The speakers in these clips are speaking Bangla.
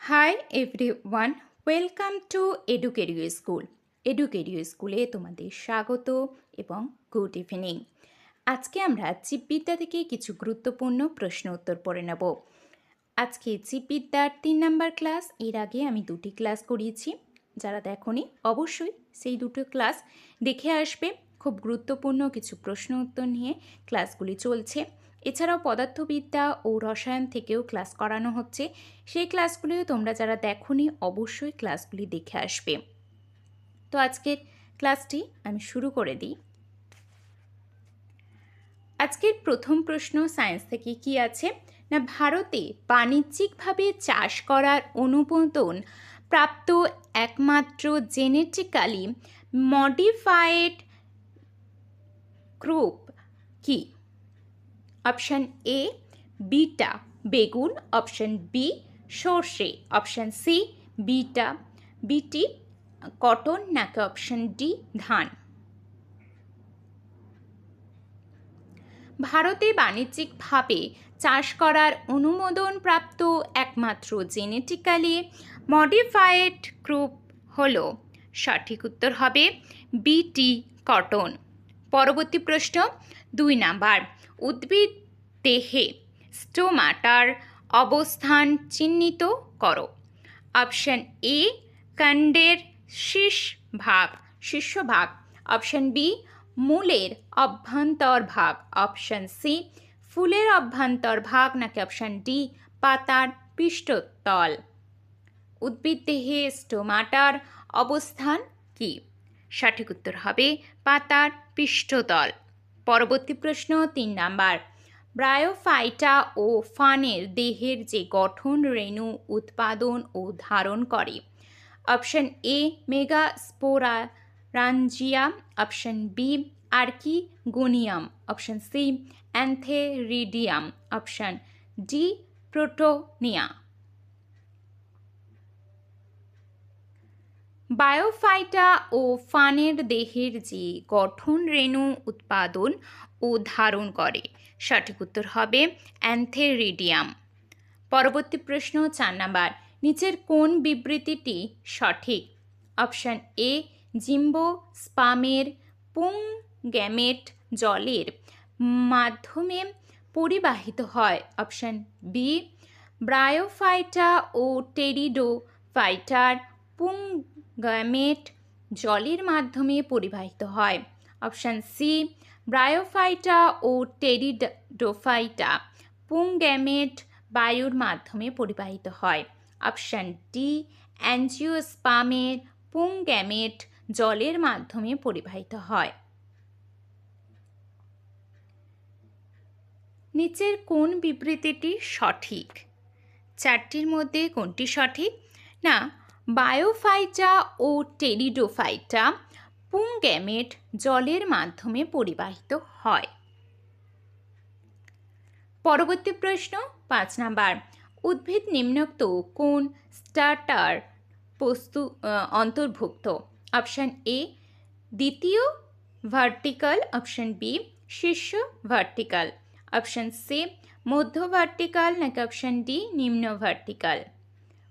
High everyone, welcome to Educario school. Educario স্কুলে তোমাদের স্বাগত এবং গুড ইভিনিং। আজকে আমরা জীববিদ্যা থেকে কিছু গুরুত্বপূর্ণ প্রশ্ন উত্তর পড়ে নেব। আজকে জীববিদ্যার 3 নাম্বার ক্লাস। এর আগে আমি 2টি ক্লাস করিয়েছি। যারা দেখোনি অবশ্যই সেই 2টো ক্লাস দেখে আসবে। খুব গুরুত্বপূর্ণ কিছু প্রশ্ন উত্তর নিয়ে ক্লাসগুলি চলছে। এছাড়াও পদার্থবিদ্যা ও রসায়ন থেকেও ক্লাস করানো হচ্ছে। সেই ক্লাসগুলিও তোমরা যারা দেখোনি অবশ্যই ক্লাসগুলি দেখে আসবে। তো আজকের ক্লাসটি আমি শুরু করে দিই। আজকের প্রথম প্রশ্ন সায়েন্স থেকে কি আছে না, ভারতে বাণিজ্যিকভাবে চাষ করার অনুমোদন প্রাপ্ত একমাত্র জেনেটিক্যালি মডিফাইড ক্রপ কি? অপশান এ বিটা বেগুন, অপশান বি সর্ষে, অপশান সি বিটি কটন, নাকি অপশান ডি ধান? ভারতে বাণিজ্যিকভাবে চাষ করার অনুমোদন প্রাপ্ত একমাত্র জেনেটিক্যালি মডিফাইড ক্রপ হল, সঠিক উত্তর হবে বিটি কটন। পরবর্তী প্রশ্ন 2 নাম্বার, উদ্ভিদ দেহে স্টোমাটার অবস্থান চিহ্নিত করো। অপশান এ কাণ্ডের শীর্ষভাগ, অপশান বি মূলের অভ্যন্তরভাগ, অপশান সি ফুলের অভ্যন্তরভাগ, নাকি অপশান ডি পাতার পৃষ্ঠতল? উদ্ভিদ দেহে স্টোমাটার অবস্থান কি? সঠিক উত্তর হবে পাতার পৃষ্ঠতল। পরবর্তী প্রশ্ন 3 নাম্বার, ব্রায়োফাইটা ও ফানের দেহের যে গঠন রেণু উৎপাদন ও ধারণ করে। Option A megasporangia, option B archegonium, option C antheridium, option D protonema. Bryophyta ও ফানের দেহের যে গঠন রেণু উৎপাদন ও ধারণ করে, সঠিক উত্তর হবে অ্যান্থেরিডিয়াম। পরবর্তী প্রশ্ন 4 নাম্বার, নিচের কোন বিবৃতিটি সঠিক? অপশান এ জিম্বোস্পার্মের পুংগ্যামেট জলের মাধ্যমে পরিবাহিত হয়, অপশান বি ব্রায়োফাইটা ও টেরিডোফাইটার পুংগ্যামেট জলের মাধ্যমে পরিবাহিত হয়, অপশান সি ব্রায়োফাইটা ও টেরিডোফাইটা পুংগ্যামেট বায়ুর মাধ্যমে পরিবাহিত হয়, অপশান ডি অ্যাঞ্জিওস্পার্মের পুংগ্যামেট জলের মাধ্যমে পরিবাহিত হয়। নিচের কোন বিবৃতিটি সঠিক? 4টির মধ্যে কোনটি সঠিক? না, বায়োফাইটা ও টেরিডোফাইটা পুংগ্যামেট জলের মাধ্যমে পরিবাহিত হয়। পরবর্তী প্রশ্ন 5 নাম্বার, উদ্ভিদ নিম্নোক্ত কোন স্টার্টার বস্তু অন্তর্ভুক্ত? অপশান এ দ্বিতীয় ভার্টিক্যাল, অপশান বি শীর্ষ ভার্টিক্যাল, অপশান সি মধ্য ভার্টিক্যাল, নাকি অপশান ডি নিম্ন ভার্টিক্যাল?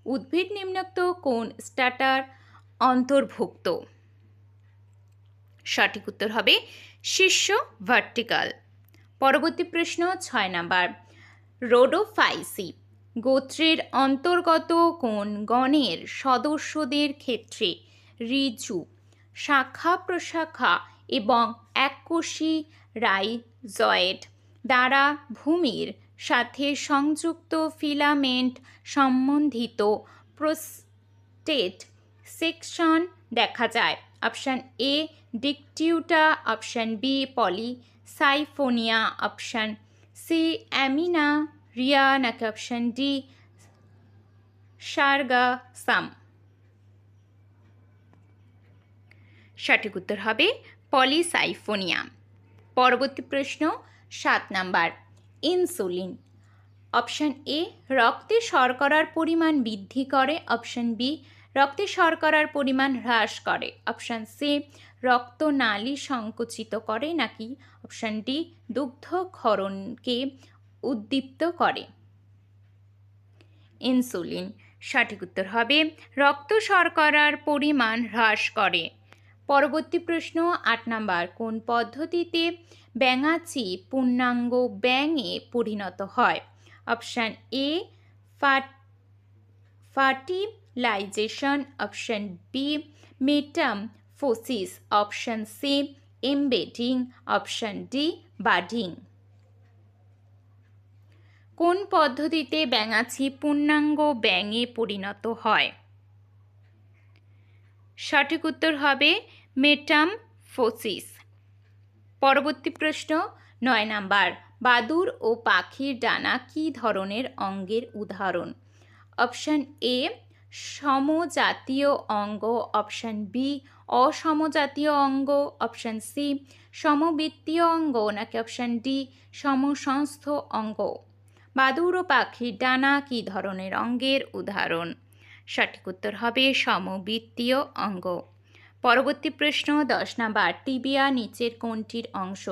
উদ্ভিদ নিম্নোক্ত কোন স্টার্টার অন্তর্ভুক্ত? সঠিক উত্তর হবে শীর্ষ ভার্টিক্যাল। পরবর্তী প্রশ্ন 6 নাম্বার, রোডোফাইসি গোত্রের অন্তর্গত কোন গণের সদস্যদের ক্ষেত্রে ঋজু, শাখা প্রশাখা এবং এককোষী রাইজয়েড দ্বারা ভূমির সাথে সংযুক্ত ফিলামেন্ট সম্বন্ধিত প্রোস্টেট সেকশন দেখা যায়? Option A Dictyota, option B Polysiphonia, option C Laminaria, নাকি অপশান ডি সার্গাসাম? সঠিক উত্তর হবে পলিসাইফোনিয়া। পরবর্তী প্রশ্ন 7 নাম্বার, ইনসুলিন অপশান এ রক্তে শর্করার পরিমাণ বৃদ্ধি করে, অপশান বি রক্তে শর্করার পরিমাণ হ্রাস করে, অপশান সি রক্তনালী সংকুচিত করে, নাকি অপশান ডি দুগ্ধক্ষরণকে উদ্দীপ্ত করে? ইনসুলিন সঠিক উত্তর হবে রক্ত শর্করার পরিমাণ হ্রাস করে। পরবর্তী প্রশ্ন ৮ নাম্বার, কোন পদ্ধতিতে ব্যাঙাচি পূর্ণাঙ্গ ব্যাঙে পরিণত হয়? Option A fertilisation, option B metamorphosis, option C embedding, option D budding. কোন পদ্ধতিতে ব্যাঙাচি পূর্ণাঙ্গ ব্যাঙে পরিণত হয়? সঠিক উত্তর হবে মেটামফোসিস। পরবর্তী প্রশ্ন ৯ নাম্বার, বাদুড় ও পাখির ডানা কী ধরনের অঙ্গের উদাহরণ? অপশান এ সমজাতীয় অঙ্গ, অপশান বি অসমজাতীয় অঙ্গ, অপশান সি সমবৃত্তীয় অঙ্গ, নাকি অপশান ডি সমসংস্থ অঙ্গ। বাদুড় ও পাখির ডানা কী ধরনের অঙ্গের উদাহরণ? সঠিক উত্তর হবে সমবৃত্তীয় অঙ্গ। পরবর্তী প্রশ্ন ১০ নাম্বার, টিবিয়া নিচের কোনটির অংশ?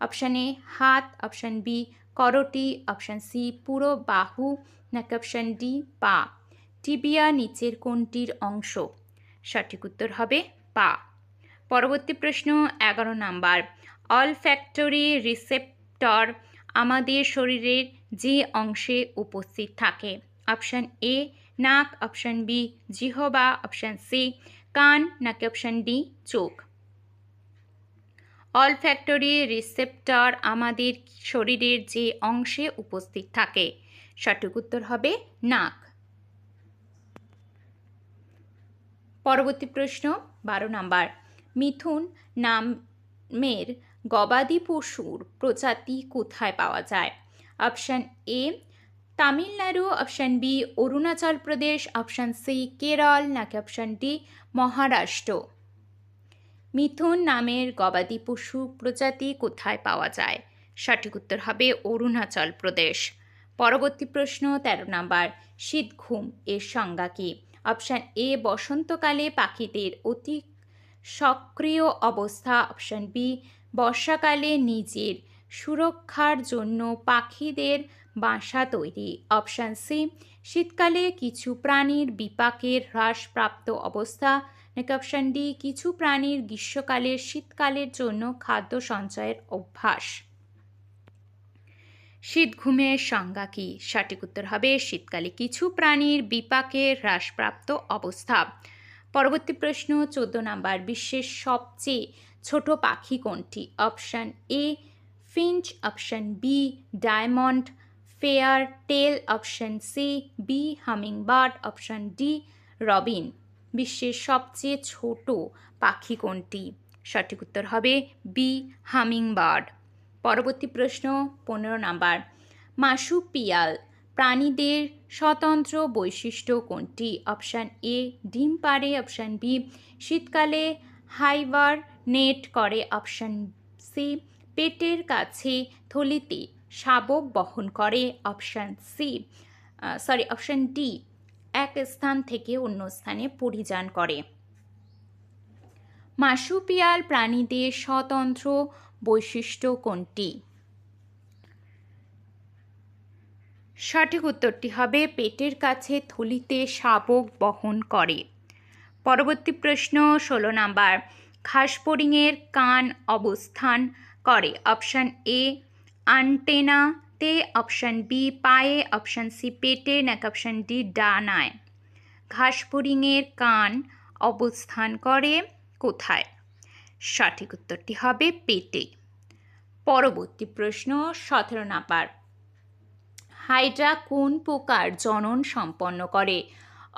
অপশান এ হাত, অপশান বি করটি, অপশান সি পুরো বাহু, নাকি অপশান ডি পা। টিবিয়া নিচের কোনটির অংশ? সঠিক উত্তর হবে পা। পরবর্তী প্রশ্ন ১১ নাম্বার, অলফ্যাক্টরি রিসেপ্টর আমাদের শরীরের যে অংশে উপস্থিত থাকে? অপশান এ নাক, অপশান বি জিহ্বা, অপশান সি কান, নাকি অপশান ডি চোখ। অলফ্যাক্টরি রিসেপ্টর আমাদের শরীরের যে অংশে উপস্থিত থাকে? সঠিক উত্তর হবে নাক। পরবর্তী প্রশ্ন ১২ নাম্বার, মিথুন নামের গবাদি পশুর প্রজাতি কোথায় পাওয়া যায়? Option A Tamil Nadu, option B Arunachal Pradesh, option C Kerala, নাকি অপশান ডি মহারাষ্ট্র। মিথুন নামের গবাদি পশু প্রজাতি কোথায় পাওয়া যায়? সঠিক উত্তর হবে অরুণাচল প্রদেশ। পরবর্তী প্রশ্ন ১৩ নাম্বার, শীতঘুম এর সংজ্ঞা কী? অপশান এ বসন্তকালে পাখিদের অতি সক্রিয় অবস্থা, অপশান বি বর্ষাকালে নিজের সুরক্ষার জন্য পাখিদের বাসা তৈরি, অপশান সি শীতকালে কিছু প্রাণীর বিপাকের হ্রাসপ্রাপ্ত অবস্থা, নাকি অপশান ডি কিছু প্রাণীর গ্রীষ্মকালের শীতকালের জন্য খাদ্য সঞ্চয়ের অভ্যাস। শীতঘুমের সংজ্ঞা কী? সঠিক উত্তর হবে শীতকালে কিছু প্রাণীর বিপাকের হ্রাসপ্রাপ্ত অবস্থা। পরবর্তী প্রশ্ন ১৪ নাম্বার, বিশ্বের সবচেয়ে ছোট পাখি কোনটি? Option A finch, option B diamond firetail, option C bee hummingbird, option D robin. বিশ্বের সবচেয়ে ছোট পাখি কোনটি? সঠিক উত্তর হবে বি হামিংবার্ড। পরবর্তী প্রশ্ন ১৫ নাম্বার, মার্সুপিয়াল প্রাণীদের স্বতন্ত্র বৈশিষ্ট্য কোনটি? অপশান এ ডিম পাড়ে, অপশান বি শীতকালে হাইবারনেট করে, অপশান সি পেটের কাছে থলিতে শাবক বহন করে, অপশান ডি এক স্থান থেকে অন্য স্থানে পরিযান করে। মার্সুপিয়াল প্রাণীদের স্বতন্ত্র বৈশিষ্ট্য কোনটি? সঠিক উত্তরটি হবে পেটের কাছে থলিতে শাবক বহন করে। পরবর্তী প্রশ্ন ১৬ নাম্বার, ঘাসফড়িংয়ের কান অবস্থান করে? অপশান এ আন্টেনাতে, অপশান বি পায়ে, অপশান সি পেটে, নাকি অপশান ডি ডানায়। ঘাসফড়িংয়ের কান অবস্থান করে কোথায়? সঠিক উত্তরটি হবে পেটে। পরবর্তী প্রশ্ন ১৭ নাম্বার, হাইড্রা কোন প্রকার জনন সম্পন্ন করে?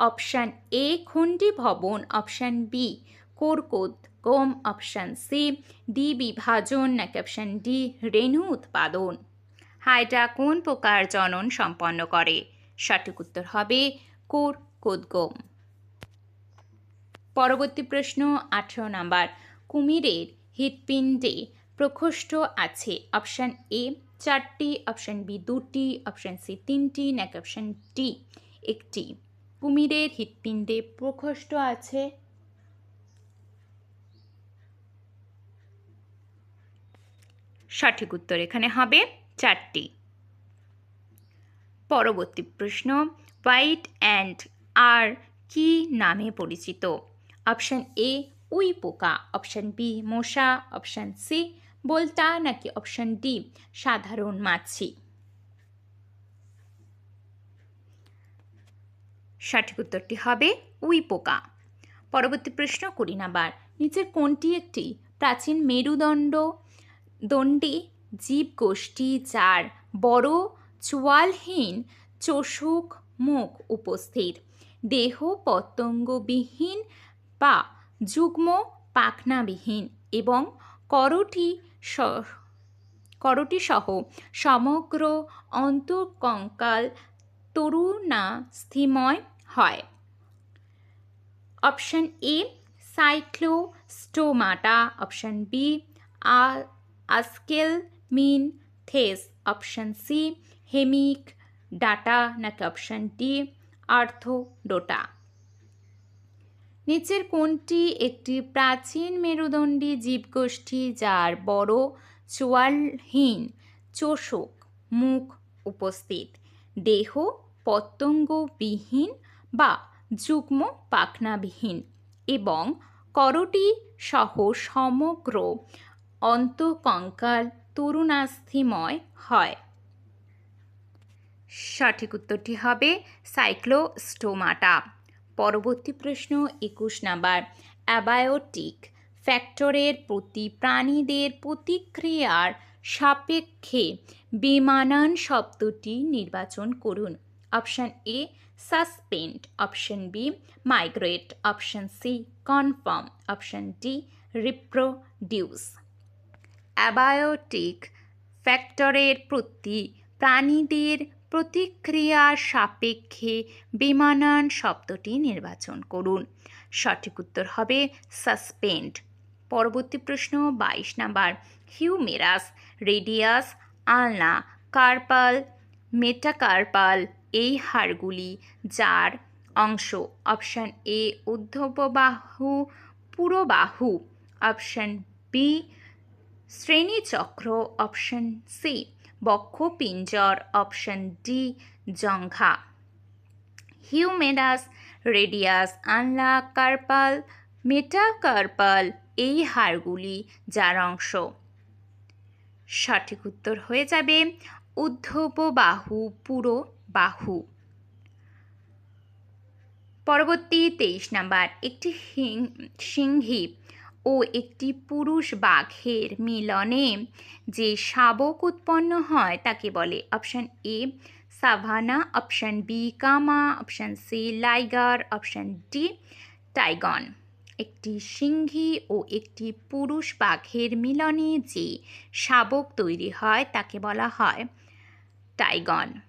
অপশান এ খণ্ডী ভবন, অপশান বি কোরকোদ্গম, অপশান সি দ্বিবিভাজন, নাকি অপশান ডি রেণু উৎপাদন। হাইড্রা কোন প্রকার জনন সম্পন্ন করে? সঠিক উত্তর হবে কোরকোদ্গম। পরবর্তী প্রশ্ন ১৮ নাম্বার, কুমিরের হৃৎপিণ্ডে প্রকোষ্ঠ আছে? অপশান এ ৪টি, অপশান বি ২টি, অপশান সি ৩টি, নাকি অপশান ডি ১টি। কুমিরের হৃৎপিণ্ডে প্রকোষ্ঠ আছে সঠিক উত্তর এখানে হবে 4টি। পরবর্তী প্রশ্ন, হোয়াইট অ্যান্ড আর কি নামে পরিচিত? অপশান এ উই পোকা, অপশান বি মশা, অপশান সি বোলতা, নাকি অপশান ডি সাধারণ মাছি? সঠিক উত্তরটি হবে উই পোকা। পরবর্তী প্রশ্ন 20 নাম্বার, নিচের কোনটি একটি প্রাচীন দণ্ডী জীবগোষ্ঠী যার বড় চোয়ালহীন চোষক মুখ উপস্থিত, দেহ পতঙ্গবিহীন বা যুগ্ম পাখনাবিহীন এবং করটি সহ সমগ্র অন্তঃকঙ্কাল তরুণাস্থিময় হয়? Option A Cyclostomata, option B Aschelminthes, option C Hemichordata, নাকি অপশান ডি আর্থোডোটা? নিচের কোনটি একটি প্রাচীন মেরুদণ্ডী জীবগোষ্ঠী যার বড় চোয়ালহীন চোষক মুখ উপস্থিত, দেহ পতঙ্গবিহীন বা যুগ্ম পাখনাবিহীন এবং করটি সহ সমগ্র অন্তঃকঙ্কাল তরুণাস্থিময় হয়? সঠিক উত্তরটি হবে সাইক্লোস্টোমাটা। পরবর্তী প্রশ্ন 21 নাম্বার, অ্যাবায়োটিক ফ্যাক্টরের প্রতি প্রাণীদের প্রতিক্রিয়ার সাপেক্ষে বিমানান শব্দটি নির্বাচন করুন। Option A suspend, option B migrate, option C confirm, option D reproduce. Abiotic ফ্যাক্টরের প্রতি প্রাণীদের প্রতিক্রিয়ার সাপেক্ষে বিমানান শব্দটি নির্বাচন করুন। সঠিক উত্তর হবে সাসপেন্ড। পরবর্তী প্রশ্ন 22 number, humerus, radius, ulna, carpal, metacarpal এই হাড়গুলি যার অংশ? অপশান এ ঊর্ধ্ববাহু পুরোবাহু, অপশান বি শ্রেণীচক্র, অপশান সি বক্ষপিঞ্জর, অপশান ডি জঙ্ঘা। Humerus, radius, ulna, carpal, metacarpal এই হাড়গুলি যার অংশ? সঠিক উত্তর হয়ে যাবে ঊর্ধ্ববাহু পুরোবাহু। পরবর্তী 23 নাম্বার, একটি সিংহী ও একটি পুরুষ বাঘের মিলনে যে শাবক উৎপন্ন হয় তাকে বলে? Option A savanna, option B cama, option C liger, option D tigon. একটি সিংহী ও একটি পুরুষ বাঘের মিলনে যে শাবক তৈরি হয় তাকে বলা হয় টাইগন।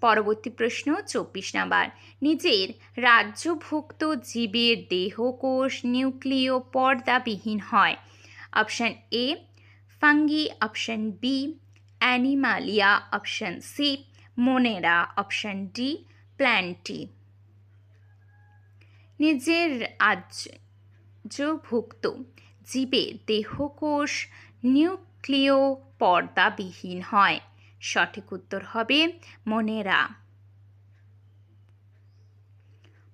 পরবর্তী প্রশ্ন 24 নাম্বার, নিজের রাজ্যভুক্ত জীবের দেহকোষ নিউক্লিয় পর্দাবিহীন হয়? Option A fungi, option B animalia, option C monera, option D plantae. নিজের রাজ্যভুক্ত জীবের দেহকোষ নিউক্লিয় পর্দাবিহীন হয়? সঠিক উত্তর হবে মোনেরা।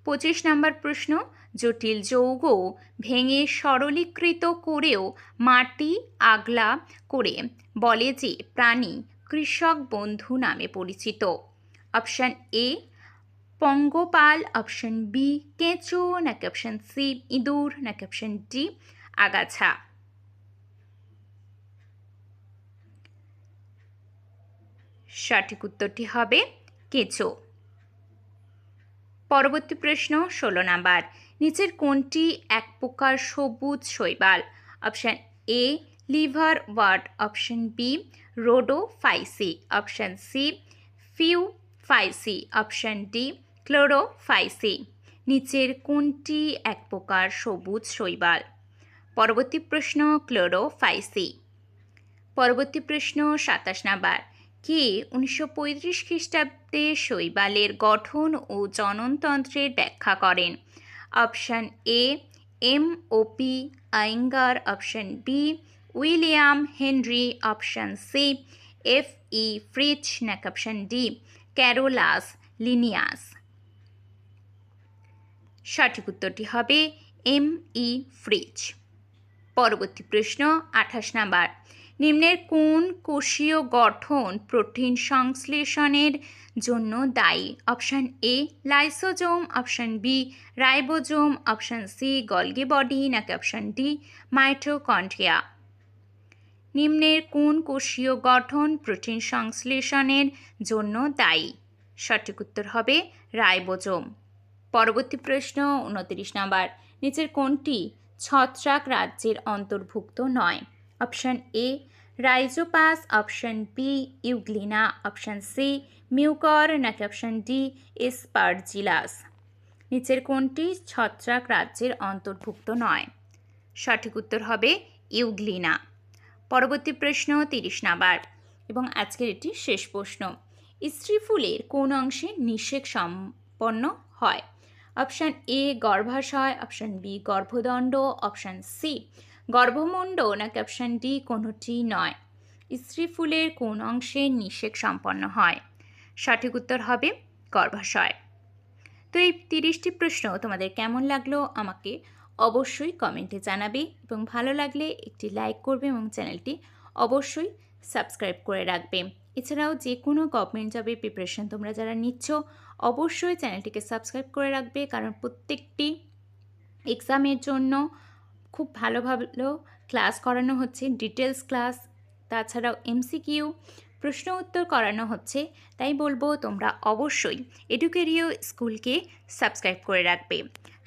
25 নাম্বার প্রশ্ন, জটিল যৌগ ভেঙে সরলীকৃত করেও মাটি আগলা করে বলে যে প্রাণী কৃষক বন্ধু নামে পরিচিত? অপশান এ পঙ্গপাল, অপশান বি কেঁচো, নাকি অপশান সি ইঁদুর, নাকি অপশান ডি আগাছা? সঠিক উত্তরটি হবে কেঁচো। পরবর্তী প্রশ্ন 16 নাম্বার, নিচের কোনটি এক প্রকার সবুজ শৈবাল? Option A liverwort, option B Rhodophyceae, option C Phaeophyceae, option D Chlorophyceae. নিচের কোনটি এক প্রকার সবুজ শৈবাল? পরবর্তী প্রশ্ন ক্লোরোফাইসি। পরবর্তী প্রশ্ন 27 নাম্বার, কে 1935 খ্রিস্টাব্দে শৈবালের গঠন ও জননতন্ত্রের ব্যাখ্যা করেন? Option A MOP. Iyengar, option B William Henry, option C FE. Fritsch, নাকি অপশান ডি ক্যারোলাস লিনিয়াস? সঠিক উত্তরটি হবে ME ফ্রিজ। পরবর্তী প্রশ্ন 28 নাম্বার। নিম্নের কোন কোষীয় গঠন প্রোটিন সংশ্লেষণের জন্য দায়ী? Option A lysosome, option B ribosome, option C Golgi body, নাকি অপশান ডি মাইটোকন্ড্রিয়া। নিম্নের কোন কোষীয় গঠন প্রোটিন সংশ্লেষণের জন্য দায়ী? সঠিক উত্তর হবে রাইবোজোম। পরবর্তী প্রশ্ন 29 নাম্বার। নিচের কোনটি ছত্রাক রাজ্যের অন্তর্ভুক্ত নয়? Option A rhizopus, option B euglena, option C mucor, নাকি অপশান ডি এসপারজিলাস। নিচের কোনটি ছত্রাক রাজ্যের অন্তর্ভুক্ত নয়? সঠিক উত্তর হবে ইউগ্লিনা। পরবর্তী প্রশ্ন 30 নাম্বার এবং আজকের এটি শেষ প্রশ্ন। স্ত্রী ফুলের কোন অংশে নিষেক সম্পন্ন হয়? অপশান এ গর্ভাশয়, অপশান বি গর্ভদণ্ড, অপশান সি গর্ভমুণ্ড, নাকি অপশান ডি কোনোটি নয়। স্ত্রী ফুলের কোন অংশে নিষেক সম্পন্ন হয়? সঠিক উত্তর হবে গর্ভাশয়। তো এই 30টি প্রশ্ন তোমাদের কেমন লাগলো আমাকে অবশ্যই কমেন্টে জানাবে এবং ভালো লাগলে একটি লাইক করবে এবং চ্যানেলটি অবশ্যই সাবস্ক্রাইব করে রাখবে। এছাড়াও যে কোনো গভর্নমেন্ট জবের প্রিপারেশন তোমরা যারা নিচ্ছ অবশ্যই চ্যানেলটিকে সাবস্ক্রাইব করে রাখবে, কারণ প্রত্যেকটি এক্সামের জন্য খুব ভালো ভালো ক্লাস করানো হচ্ছে, ডিটেলস ক্লাস, তাছাড়াও MCQ প্রশ্ন উত্তর করানো হচ্ছে। তাই বলবো তোমরা অবশ্যই এডুকেরিও স্কুলকে সাবস্ক্রাইব করে রাখবে।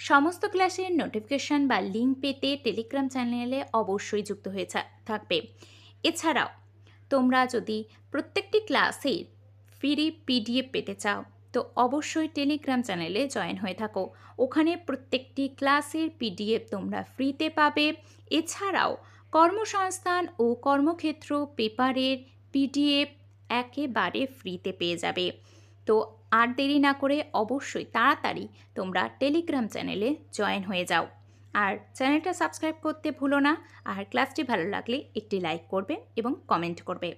সমস্ত ক্লাসের নোটিফিকেশান বা লিঙ্ক পেতে টেলিগ্রাম চ্যানেলে অবশ্যই যুক্ত হয়ে থাকবে। এছাড়াও তোমরা যদি প্রত্যেকটি ক্লাসের ফ্রি PDF পেতে চাও তো অবশ্যই টেলিগ্রাম চ্যানেলে জয়েন হয়ে থাকো। ওখানে প্রত্যেকটি ক্লাসের PDF তোমরা ফ্রিতে পাবে। এছাড়াও কর্মসংস্থান ও কর্মক্ষেত্র পেপারের PDF একেবারে ফ্রিতে পেয়ে যাবে। তো আর দেরি না করে অবশ্যই তাড়াতাড়ি তোমরা টেলিগ্রাম চ্যানেলে জয়েন হয়ে যাও। আর চ্যানেলটা সাবস্ক্রাইব করতে ভুলো না। আর ক্লাসটি ভালো লাগলে একটি লাইক করবে এবং কমেন্ট করবে।